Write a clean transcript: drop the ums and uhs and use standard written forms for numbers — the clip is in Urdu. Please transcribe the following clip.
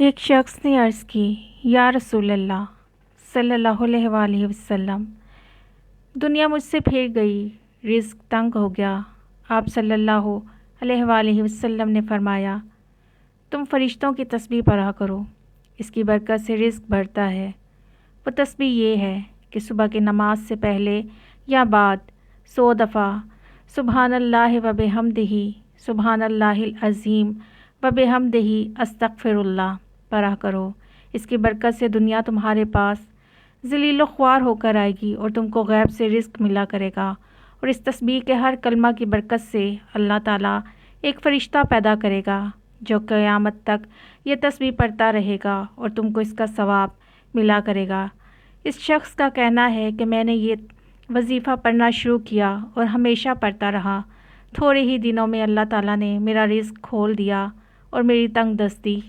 ایک شخص نے عرض کی، یا رسول اللہ صلی اللہ علیہ وآلہ وسلم، دنیا مجھ سے پھر گئی، رزق تنگ ہو گیا۔ آپ صلی اللہ علیہ وآلہ وسلم نے فرمایا، تم فرشتوں کی تسبیح پڑھا کرو، اس کی برکت سے رزق بڑھتا ہے۔ وہ تسبیح یہ ہے کہ صبح کی نماز سے پہلے یا بعد 100 دفعہ سبحان اللہ و بحمدہ، سبحان اللہ العظیم و بحمدہ، استغفر اللہ پڑھا کرو۔ اس کی برکت سے دنیا تمہارے پاس ذلیل و خوار ہو کر آئے گی اور تم کو غیب سے رزق ملا کرے گا، اور اس تسبیح کے ہر کلمہ کی برکت سے اللہ تعالیٰ ایک فرشتہ پیدا کرے گا جو قیامت تک یہ تسبیح پڑھتا رہے گا اور تم کو اس کا ثواب ملا کرے گا۔ اس شخص کا کہنا ہے کہ میں نے یہ وظیفہ پڑھنا شروع کیا اور ہمیشہ پڑھتا رہا۔ تھوڑے ہی دنوں میں اللہ تعالیٰ نے میرا رزق کھول دیا اور میری تنگ دستی